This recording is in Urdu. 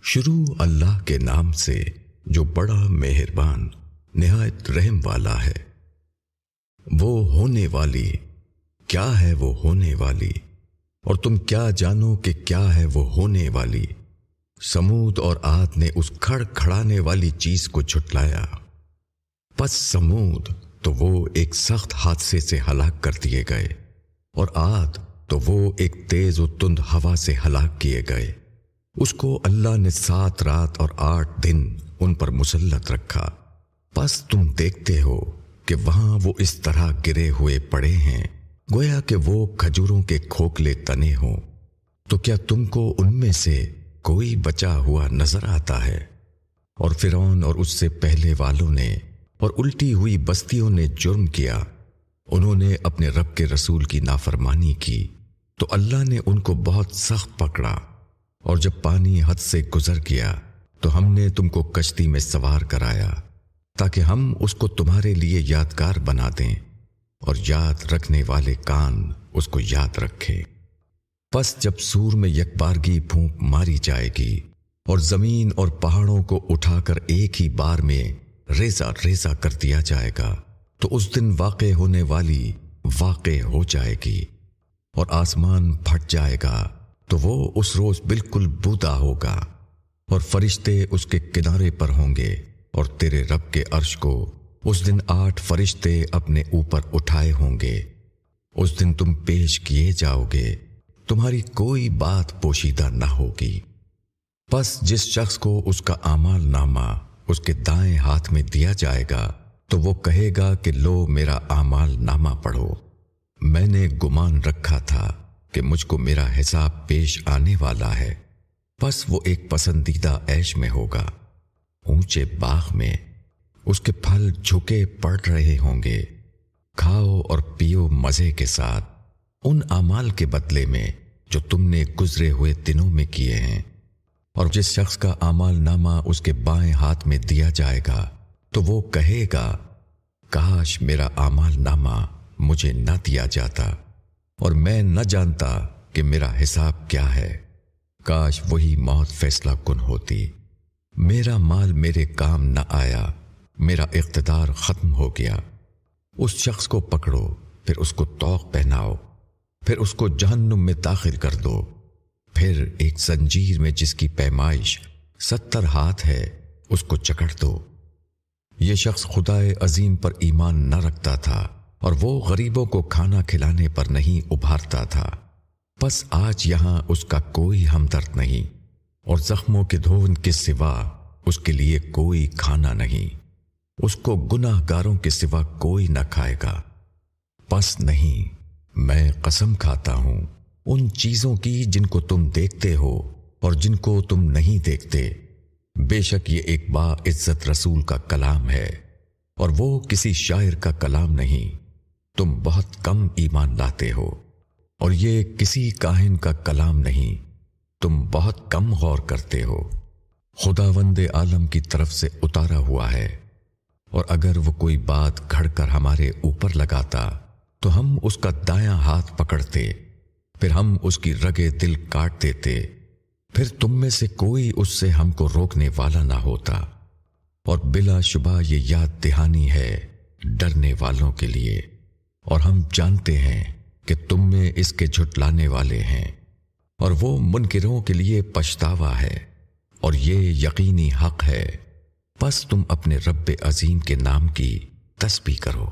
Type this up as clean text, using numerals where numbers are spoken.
شروع اللہ کے نام سے جو بڑا مہربان نہایت رحم والا ہے۔ وہ ہونے والی، کیا ہے وہ ہونے والی، اور تم کیا جانو کہ کیا ہے وہ ہونے والی۔ سمود اور عاد نے اس کھڑ کھڑانے والی چیز کو جھٹلایا۔ پس سمود تو وہ ایک سخت حادثے سے ہلاک کر دیے گئے، اور عاد تو وہ ایک تیز و تند ہوا سے ہلاک کیے گئے۔ اس کو اللہ نے 7 رات اور 8 دن ان پر مسلط رکھا۔ پس تم دیکھتے ہو کہ وہاں وہ اس طرح گرے ہوئے پڑے ہیں گویا کہ وہ کھجوروں کے کھوکھلے تنے ہوں۔ تو کیا تم کو ان میں سے کوئی بچا ہوا نظر آتا ہے؟ اور فرعون اور اس سے پہلے والوں نے اور الٹی ہوئی بستیوں نے جرم کیا۔ انہوں نے اپنے رب کے رسول کی نافرمانی کی تو اللہ نے ان کو بہت سخت پکڑا، اور جب پانی حد سے گزر گیا تو ہم نے تم کو کشتی میں سوار کرایا تاکہ ہم اس کو تمہارے لیے یادگار بنا دیں، اور یاد رکھنے والے کان اس کو یاد رکھیں۔ پس جب سور میں یکبارگی پھونک ماری جائے گی اور زمین اور پہاڑوں کو اٹھا کر ایک ہی بار میں ریزہ ریزہ کر دیا جائے گا تو اس دن واقع ہونے والی واقع ہو جائے گی، اور آسمان پھٹ جائے گا تو وہ اس روز بالکل بودا ہوگا، اور فرشتے اس کے کنارے پر ہوں گے، اور تیرے رب کے عرش کو اس دن 8 فرشتے اپنے اوپر اٹھائے ہوں گے۔ اس دن تم پیش کیے جاؤ گے، تمہاری کوئی بات پوشیدہ نہ ہوگی۔ پس جس شخص کو اس کا اعمال نامہ اس کے دائیں ہاتھ میں دیا جائے گا تو وہ کہے گا کہ لو میرا اعمال نامہ پڑھو، میں نے گمان رکھا تھا کہ مجھ کو میرا حساب پیش آنے والا ہے۔ پس وہ ایک پسندیدہ عیش میں ہوگا، اونچے باغ میں، اس کے پھل جھکے پڑ رہے ہوں گے۔ کھاؤ اور پیو مزے کے ساتھ ان اعمال کے بدلے میں جو تم نے گزرے ہوئے دنوں میں کیے ہیں۔ اور جس شخص کا اعمال نامہ اس کے بائیں ہاتھ میں دیا جائے گا تو وہ کہے گا کاش میرا اعمال نامہ مجھے نہ دیا جاتا، اور میں نہ جانتا کہ میرا حساب کیا ہے۔ کاش وہی موت فیصلہ کن ہوتی۔ میرا مال میرے کام نہ آیا، میرا اقتدار ختم ہو گیا۔ اس شخص کو پکڑو، پھر اس کو طوق پہناؤ، پھر اس کو جہنم میں داخل کر دو، پھر ایک زنجیر میں جس کی پیمائش 70 ہاتھ ہے اس کو جکڑ دو۔ یہ شخص خدائے عظیم پر ایمان نہ رکھتا تھا، اور وہ غریبوں کو کھانا کھلانے پر نہیں ابھارتا تھا۔ پس آج یہاں اس کا کوئی ہمدرد نہیں، اور زخموں کے دھون کے سوا اس کے لیے کوئی کھانا نہیں۔ اس کو گناہ گاروں کے سوا کوئی نہ کھائے گا۔ پس نہیں، میں قسم کھاتا ہوں ان چیزوں کی جن کو تم دیکھتے ہو اور جن کو تم نہیں دیکھتے، بے شک یہ ایک باعزت رسول کا کلام ہے، اور وہ کسی شاعر کا کلام نہیں۔ تم بہت کم ایمان لاتے ہو، اور یہ کسی کاہن کا کلام نہیں، تم بہت کم غور کرتے ہو۔ خداوند عالم کی طرف سے اتارا ہوا ہے، اور اگر وہ کوئی بات گھڑ کر ہمارے اوپر لگاتا تو ہم اس کا دایاں ہاتھ پکڑتے، پھر ہم اس کی رگے دل کاٹ دیتے، پھر تم میں سے کوئی اس سے ہم کو روکنے والا نہ ہوتا۔ اور بلا شبہ یہ یاد دہانی ہے ڈرنے والوں کے لیے، اور ہم جانتے ہیں کہ تم میں اس کے جھٹلانے والے ہیں، اور وہ منکروں کے لیے پچھتاوا ہے، اور یہ یقینی حق ہے۔ پس تم اپنے رب عظیم کے نام کی تسبیح کرو۔